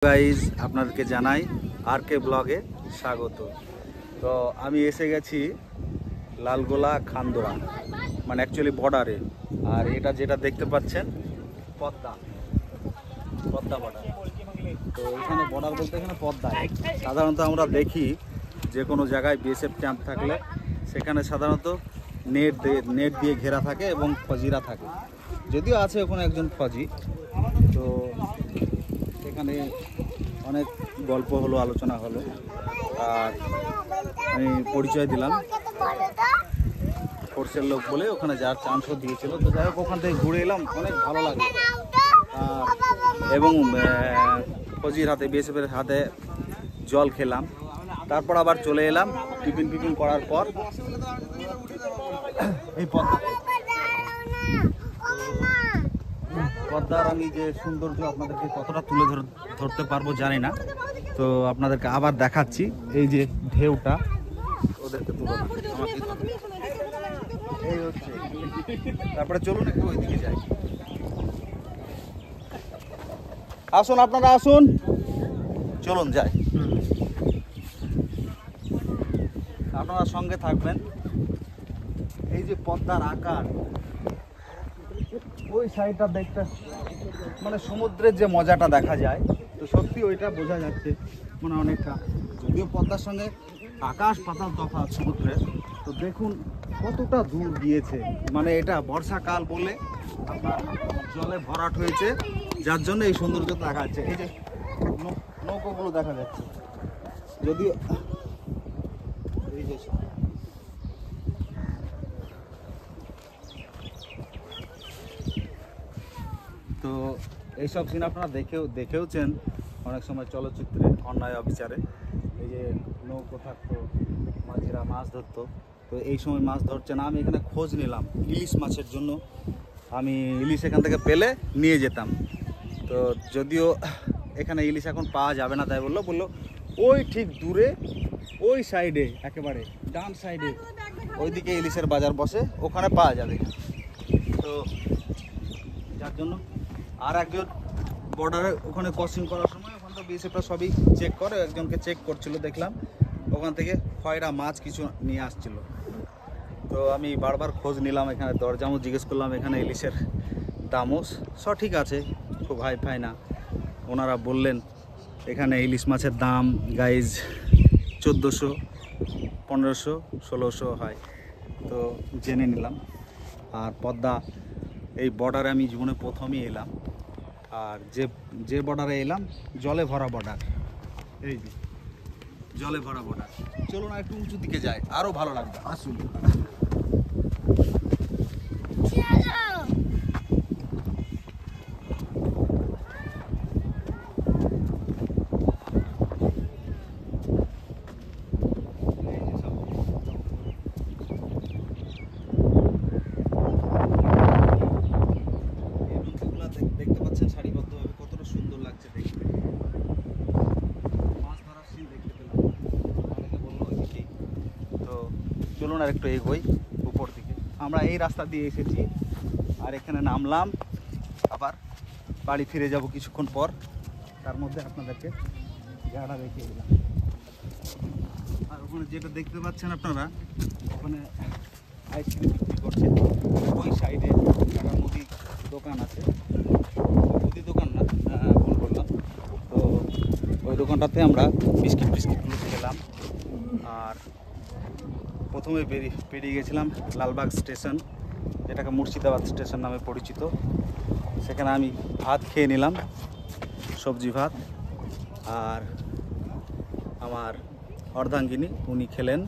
Guys আপনাদেরকে জানাই আর কে ব্লগে স্বাগত। তো আমি এসে গেছি লালগোলা খান্দোড়া, মানে অ্যাকচুয়ালি বর্ডারে। আর এটা যেটা দেখতে পাচ্ছেন পদ্মা বর্ডার। তো এখানে বর্ডার বলতে এখানে পদ্মা। সাধারণত আমরা দেখি যে কোনো জায়গায় বিএসএফ ক্যাম্প থাকলে সেখানে সাধারণত নেট দিয়ে ঘেরা থাকে এবং ফজিরা থাকে, যদিও আছে ওখানে একজন ফজি। তো এখানে অনেক গল্প হলো, আলোচনা হলো, আর আমি পরিচয় দিলাম ফোর্সের লোক বলে, ওখানে যার চান্সও দিয়েছিল। তো যাই হোক, ওখান থেকে ঘুরে এলাম, অনেক ভালো লাগলো। এবং ফজির হাতে, বিএসএফের হাতে জল খেলাম। তারপর আবার চলে এলাম টিফিন করার পর এই পদ্মার আমি যে সৌন্দর্য আপনাদেরকে কতটা তুলে ধরতে পারবো জানি না। তো আপনাদেরকে আবার দেখাচ্ছি এই যে ঢেউটা, ওদেরকে তুলে আমাকে এই হচ্ছে। তারপরে চলুন একটু ওইদিকে যাই। আসুন, আপনারা আসুন, চলুন যাই। আপনারা সঙ্গে থাকবেন। এই যে পদ্মার আকার, ওই সাইডটা দেখতে মানে সমুদ্রের যে মজাটা দেখা যায়, তো সত্যি ওইটা বোঝা যাচ্ছে মানে অনেকটা। যদিও পদ্মার সঙ্গে আকাশ পাতাল তফাৎ সমুদ্রের, তো দেখুন কতটা দূর গিয়েছে। মানে এটা বর্ষাকাল বলে আপনার জলে ভরাট হয়েছে, যার জন্য এই সৌন্দর্য দেখা যাচ্ছে। এই যে নৌকোগুলো দেখা যাচ্ছে, যদিও এই যে তো এইসব সিন আপনারা দেখেওছেন অনেক সময় চলচ্চিত্রে, অন্যায় অবিচারে। এই যে নৌকো থাকতো, মাঝিরা মাছ ধরতো, তো এই সময় মাছ ধরছে না। আমি এখানে খোঁজ নিলাম ইলিশ মাছের জন্য। আমি ইলিশ এখান থেকে পেলে নিয়ে যেতাম। তো যদিও এখানে ইলিশ এখন পাওয়া যাবে না, তাই বললো ওই ঠিক দূরে ওই সাইডে, একেবারে ডান সাইডে ওইদিকে ইলিশের বাজার বসে, ওখানে পাওয়া যাবে। তো যার জন্য আর একজন বর্ডারে ওখানে ক্রসিং করার সময় ওখান তো বিএসএফরা সবই চেক করে, একজনকে চেক করছিল দেখলাম, ওখান থেকে খয়রা মাছ কিছু নিয়ে আসছিল। তো আমি বারবার খোঁজ নিলাম, এখানে দরজামও জিজ্ঞেস করলাম, এখানে ইলিশের দামও সঠিক আছে, খুব হাই ফাই না। ওনারা বললেন এখানে ইলিশ মাছের দাম গাইজ 1400, 1500, 1600 হয়। তো জেনে নিলাম। আর পদ্মা এই বর্ডারে আমি জীবনে প্রথমই এলাম। আর যে বর্ডারে এলাম জলে ভরা বর্ডার, এই যে জলে ভরা বর্ডার। চলুন একটু উঁচু দিকে যাই, আরও ভালো লাগবে। আসুন। দেখতে পাচ্ছেন সারিবদ্ধভাবে, কতটা সুন্দর লাগছে দেখতে। মাছ ধরার সিন দেখতে পেলাম, অনেকে বললো ওইদিকেই। তো চলুন আর একটু এগোই উপর দিকে। আমরা এই রাস্তা দিয়ে এসেছি, আর এখানে নামলাম, আবার বাড়ি ফিরে যাব কিছুক্ষণ পর। তার মধ্যে আপনাদেরকে জায়গাটা দেখিয়ে দিলাম। আর ওখানে যেটা দেখতে পাচ্ছেন আপনারা, ওখানে আইসক্রিম বিক্রি করছে। ওই সাইডে একটা মুদি দোকান আছে, মুদি দোকান না, ভুল করলাম। তো ওই দোকানটাতে আমরা বিস্কিটগুলো খেলাম। আর প্রথমে পেরিয়ে গেছিলাম লালবাগ স্টেশন, যেটাকে মুর্শিদাবাদ স্টেশন নামে পরিচিত। সেখানে আমি ভাত খেয়ে নিলাম, সবজি ভাত। আর আমার অর্ধাঙ্গিনী উনি খেলেন